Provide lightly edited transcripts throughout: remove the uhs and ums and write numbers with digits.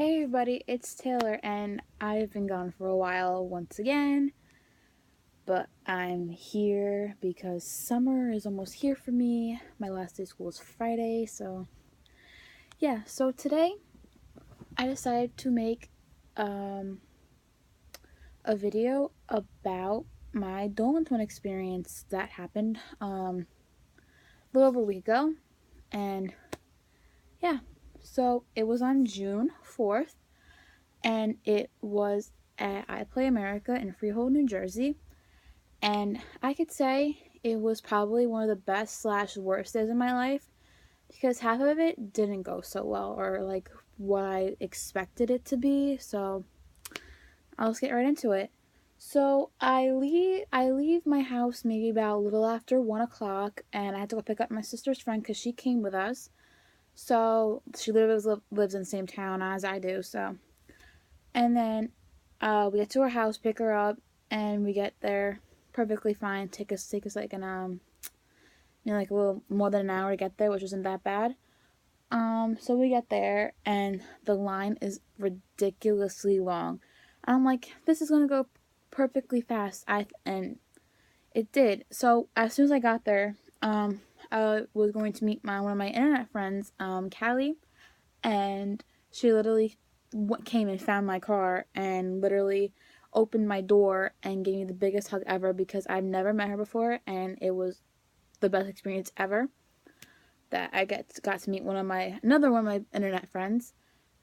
Hey everybody, it's Taylor, and I've been gone for a while once again, but I'm here because summer is almost here for me. My last day of school is Friday, so yeah. So today I decided to make um, a video about my Dolan twin experience that happened a little over a week ago, and yeah. So it was on June 4th, and it was at I Play America in Freehold, New Jersey. And I could say it was probably one of the best slash worst days of my life because half of it didn't go so well or like what I expected it to be. So I'll just get right into it. So I leave my house maybe about a little after 1 o'clock, and I had to go pick up my sister's friend because she came with us. So she lives in the same town as I do. So and then we get to her house, pick her up, and we get there perfectly fine. Take us like an like a little more than an hour to get there, which wasn't that bad. So we get there and the line is ridiculously long. I'm like, this is gonna go perfectly fast. And it did. So as soon as I got there, I was going to meet my one of my internet friends, Callie, and she literally came and found my car and literally opened my door and gave me the biggest hug ever because I've never met her before, and it was the best experience ever that I got to meet another one of my internet friends.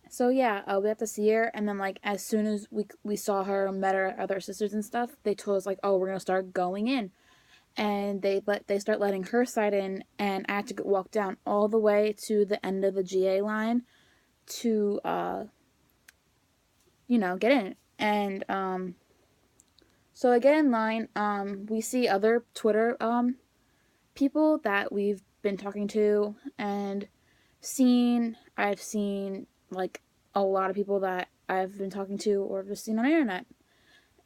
So yeah, we got to see her, and then like as soon as we saw her, met her other sisters and stuff, they told us like, oh, we're gonna start going in, and they start letting her side in, and I had to walk down all the way to the end of the GA line to get in. And so I get in line. We see other Twitter people that we've been talking to and I've seen like a lot of people that I've been talking to or just seen on the internet.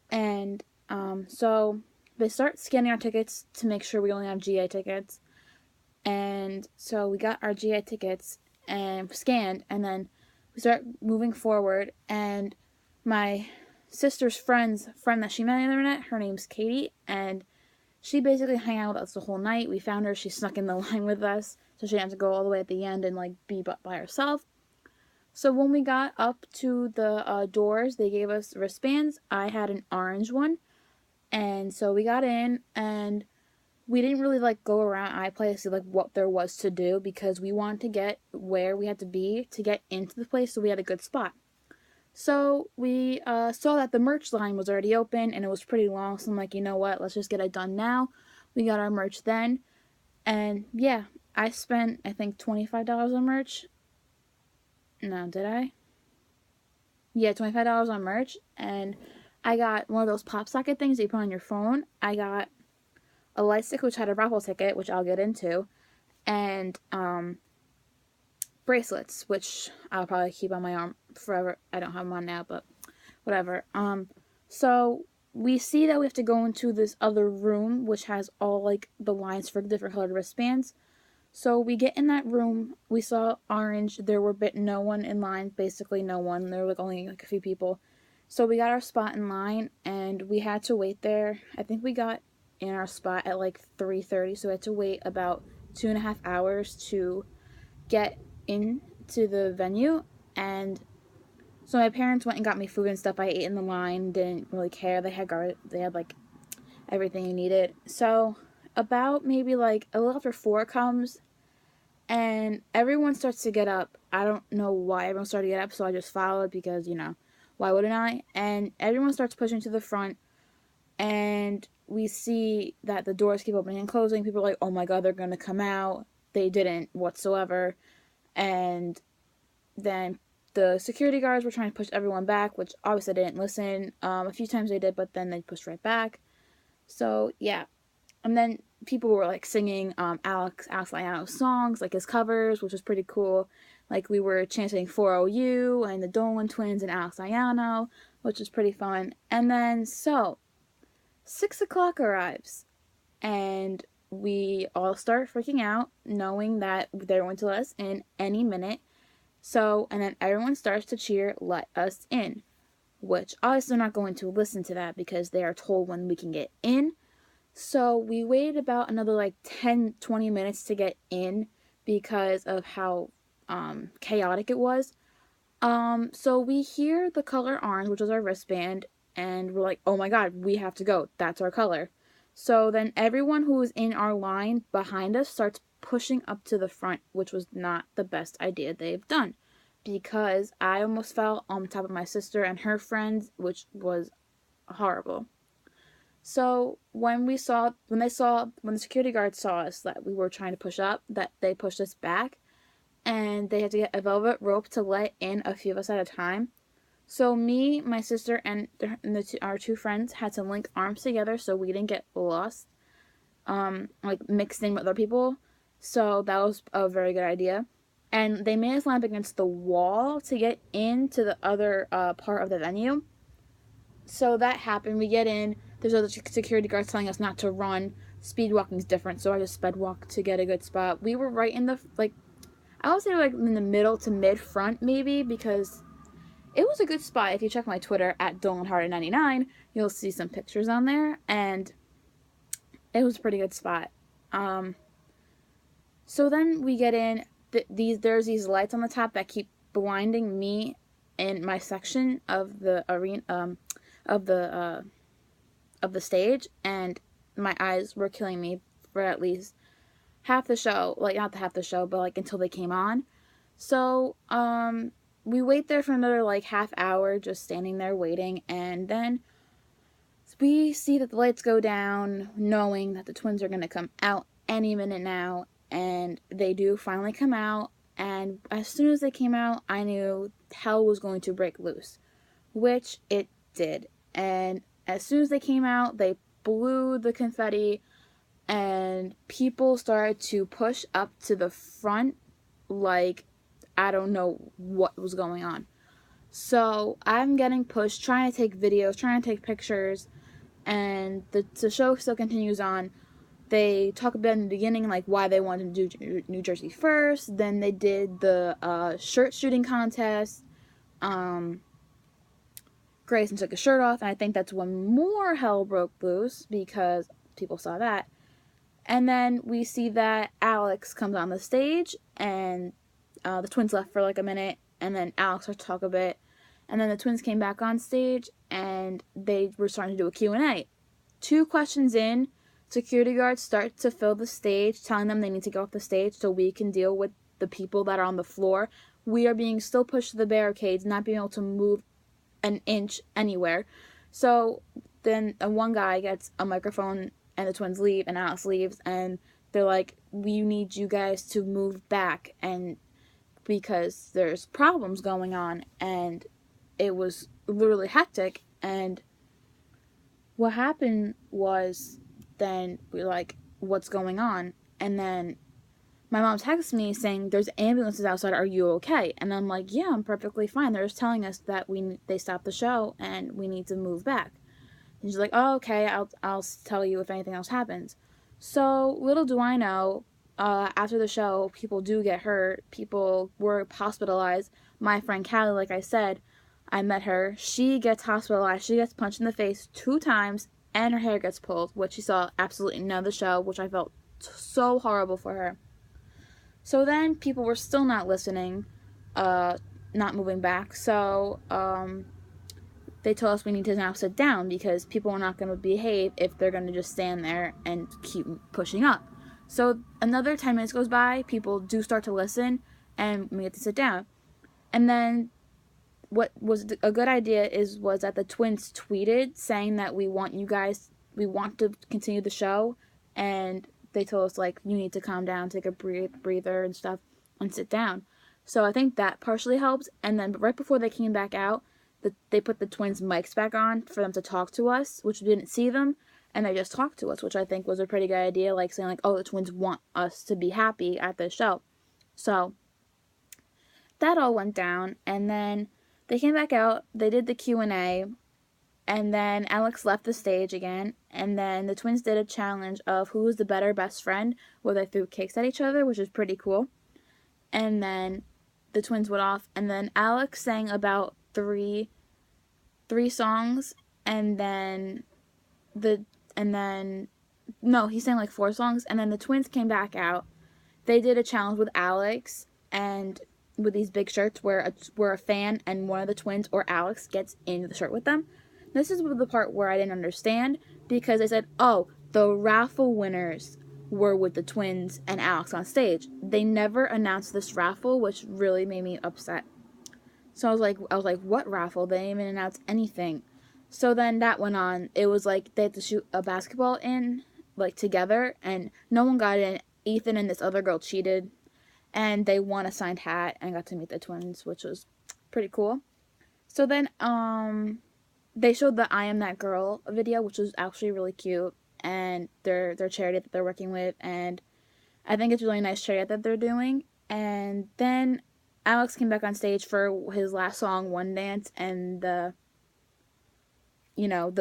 And so they start scanning our tickets to make sure we only have GA tickets. And so we got our GA tickets and scanned, and then we start moving forward. And my sister's friend that she met on the internet, her name's Katie, and she basically hung out with us the whole night. We found her. She snuck in the line with us, so she didn't have to go all the way at the end and like be by herself. So when we got up to the doors, they gave us wristbands. I had an orange one, and so we got in, and we didn't really like go around iPlay to see like what there was to do because we wanted to get where we had to be to get into the place, so we had a good spot. So we saw that the merch line was already open and it was pretty long. So I'm like, you know what? Let's just get it done now. We got our merch then. And yeah, I spent, I think, $25 on merch. No, did I? Yeah, $25 on merch. And I got one of those pop socket things that you put on your phone. I got a light stick, which had a raffle ticket, which I'll get into. And bracelets, which I'll probably keep on my arm forever. I don't have them on now, but whatever. So we see that we have to go into this other room, which has all like the lines for different colored wristbands. So we get in that room. We saw orange. There were no one in line. Basically, no one. There were like only like a few people. So we got our spot in line, and we had to wait there. I think we got in our spot at like 3:30. So we had to wait about 2.5 hours to get into the venue. And so my parents went and got me food and stuff. I ate in the line, didn't really care. They had like everything you needed. So about maybe like a little after 4 comes, and everyone starts to get up. I don't know why everyone started to get up, so I just followed because, why wouldn't I? And everyone starts pushing to the front, and we see that the doors keep opening and closing. People are like, oh my god, they're going to come out. They didn't whatsoever. And then the security guards were trying to push everyone back, which obviously they didn't listen. A few times they did, but then they pushed right back. So yeah, and then people were like singing Alex Aiono songs, like his covers, which was pretty cool. Like we were chanting 4OU and the Dolan twins and Alex Aiono, which was pretty fun. And then 6 o'clock arrives, and we all start freaking out, knowing that they're going to let us in any minute. So, and then everyone starts to cheer, "Let us in," which obviously they're not going to listen to that because they are told when we can get in. So we waited about another like 10-20 minutes to get in because of how chaotic it was. So we hear the color orange, which was our wristband, and we're like, oh my god, we have to go. That's our color. So then everyone who was in our line behind us starts pushing up to the front, which was not the best idea they've done. Because I almost fell on top of my sister and her friends, which was horrible. So when the security guards saw us that we were trying to push up, that they pushed us back, and they had to get a velvet rope to let in a few of us at a time. So me, my sister, and our two friends had to link arms together so we didn't get lost, like mixed in with other people. So that was a very good idea. And they made us line up against the wall to get into the other part of the venue. So that happened. We get in. There's other security guards telling us not to run. Speed walking is different, so I just sped walk to get a good spot. We were right in the I would say like in the middle to mid front maybe, because it was a good spot. If you check my Twitter at Dolan99, you'll see some pictures on there, and it was a pretty good spot. Um, so then we get in. There's these lights on the top that keep blinding me in my section of the arena, of the of the stage, and my eyes were killing me for at least half the show. Like not the half the show, but like until they came on. So we wait there for another like half hour, just standing there waiting, and then we see that the lights go down, knowing that the twins are going to come out any minute now, and they do finally come out. And as soon as they came out, I knew hell was going to break loose, which it did. And as soon as they came out, they blew the confetti, and people started to push up to the front like I don't know what was going on. So I'm getting pushed, trying to take videos, trying to take pictures, and the show still continues on. They talk about in the beginning like why they wanted to do New Jersey first. Then they did the shirt shooting contest. Grayson took his shirt off, and I think that's when more hell broke loose because people saw that. And then we see that Alex comes on the stage, and the twins left for like a minute, and then Alex started to talk a bit, and then the twins came back on stage, and they were starting to do a Q&A. 2 questions in, security guards start to fill the stage, telling them they need to go off the stage so we can deal with the people that are on the floor. We are being still pushed to the barricades, not being able to move an inch anywhere. So then one guy gets a microphone, and the twins leave, and Alex leaves, and they're like, we need you guys to move back, and because there's problems going on, and it was literally hectic. And what happened was, then we're like, what's going on? And then my mom texts me saying there's ambulances outside, are you okay? And I'm like, yeah, I'm perfectly fine. They're just telling us that they stopped the show and we need to move back. And she's like, oh, okay, I'll tell you if anything else happens. So little do I know, after the show, people do get hurt. People were hospitalized. My friend Callie, like I said, I met her. She gets hospitalized. She gets punched in the face 2 times, and her hair gets pulled, which she saw absolutely none of the show, which I felt so horrible for her. So then people were still not listening, not moving back. So they told us we need to now sit down because people are not going to behave if they're going to just stand there and keep pushing up. So another 10 minutes goes by, people do start to listen, and we get to sit down. And then what was a good idea was that the twins tweeted saying that we want to continue the show, and they told us like, you need to calm down, take a breather and stuff, and sit down. So I think that partially helps. And then right before they came back out, they put the twins' mics back on for them to talk to us, which we didn't see them, and they just talked to us, which I think was a pretty good idea, like saying like, oh, the twins want us to be happy at the show. So that all went down, and then they came back out, they did the Q&A, and then Alex left the stage again, and then the twins did a challenge of who was the better best friend, where they threw cakes at each other, which is pretty cool. And then the twins went off, and then Alex sang about three songs, and then the and then no, he sang like 4 songs, and then the twins came back out. They did a challenge with Alex, and with these big shirts where a fan and one of the twins or Alex gets into the shirt with them. This is the part where I didn't understand, because they said, oh, the raffle winners were with the twins and Alex on stage. They never announced this raffle, which really made me upset. So I was like, what raffle? They didn't even announce anything. So then that went on. It was like they had to shoot a basketball in, like, together, and no one got in. Ethan and this other girl cheated, and they won a signed hat and got to meet the twins, which was pretty cool. So then they showed the I Am That Girl video, which was actually really cute, and their charity that they're working with, and I think it's a really nice charity that they're doing. And then Alex came back on stage for his last song, One Dance, and the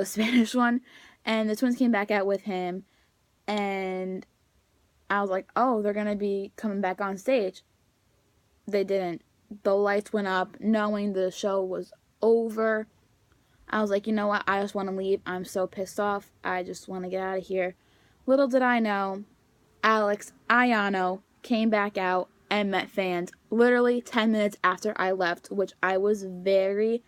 Spanish one, and the twins came back out with him, and I was like, oh, they're gonna be coming back on stage. They didn't. The lights went up, knowing the show was over. I was like, you know what? I just want to leave. I'm so pissed off. I just want to get out of here. Little did I know, Alex Aiono came back out and met fans literally 10 minutes after I left, which I was very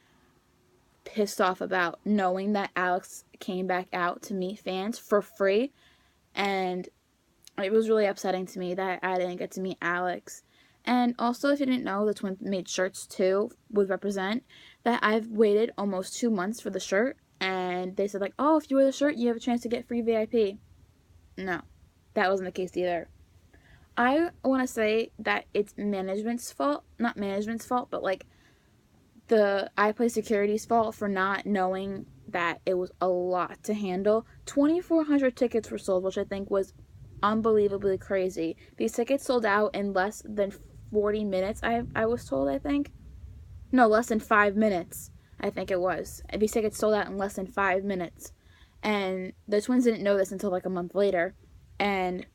pissed off about, knowing that Alex came back out to meet fans for free, and it was really upsetting to me that I didn't get to meet Alex. And also, if you didn't know, the twins made shirts too with Represent, that I've waited almost 2 months for the shirt, and they said like, oh, if you wear the shirt, you have a chance to get free VIP. No, that wasn't the case either. I want to say that it's management's fault, not management's fault, but like the iPlay Security's fault for not knowing that it was a lot to handle. 2,400 tickets were sold, which I think was unbelievably crazy. These tickets sold out in less than 40 minutes, I was told, I think. No, less than 5 minutes, I think it was. These tickets sold out in less than 5 minutes. And the twins didn't know this until like a month later. And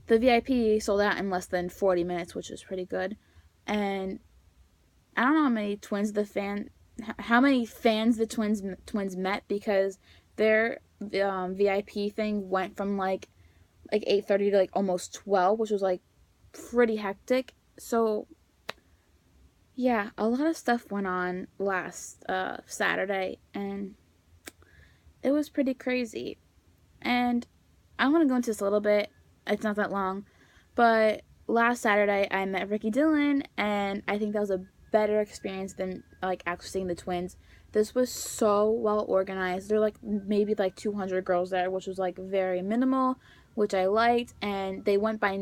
the VIP sold out in less than 40 minutes, which is pretty good. And I don't know how many fans the twins met, because their VIP thing went from like 8:30 to like almost 12, which was like pretty hectic. So yeah, a lot of stuff went on last Saturday, and it was pretty crazy. And I want to go into this a little bit. It's not that long, but last Saturday I met Dillon, and I think that was a better experience than like actually seeing the twins. This was so well organized. There were like maybe like 200 girls there, which was like very minimal, which I liked. And they went by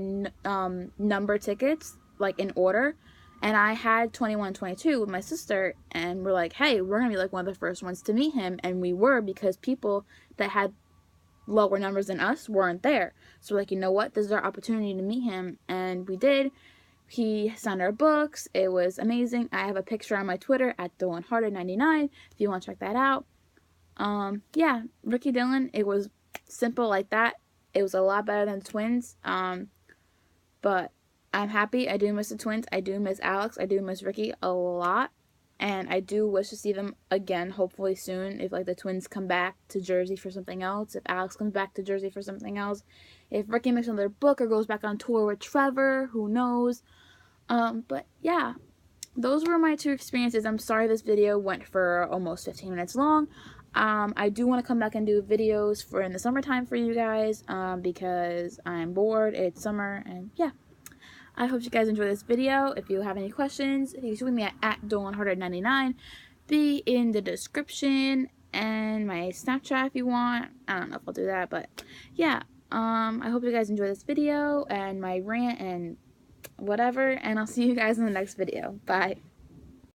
number tickets, like in order. And I had 21, 22 with my sister, and we're like, hey, we're gonna be like one of the first ones to meet him. And we were, because people that had lower numbers than us weren't there. So we're like, you know what? This is our opportunity to meet him, and we did. He signed our books. It was amazing. I have a picture on my Twitter at Dolan 99 if you want to check that out. Yeah, Dillon, it was simple like that. It was a lot better than the twins. But I'm happy. I do miss the twins. I do miss Alex. I do miss Ricky a lot. And I do wish to see them again, hopefully soon, if like the twins come back to Jersey for something else, if Alex comes back to Jersey for something else, if Ricky makes another book or goes back on tour with Trevor, who knows. But yeah, those were my 2 experiences. I'm sorry this video went for almost 15 minutes long. I do want to come back and do videos for in the summertime for you guys, because I'm bored. It's summer, and yeah. I hope you guys enjoy this video. If you have any questions, you can tweet me at Dolan99. Be in the description, and my Snapchat if you want. I don't know if I'll do that, but yeah. I hope you guys enjoy this video and my rant and whatever, and I'll see you guys in the next video. Bye.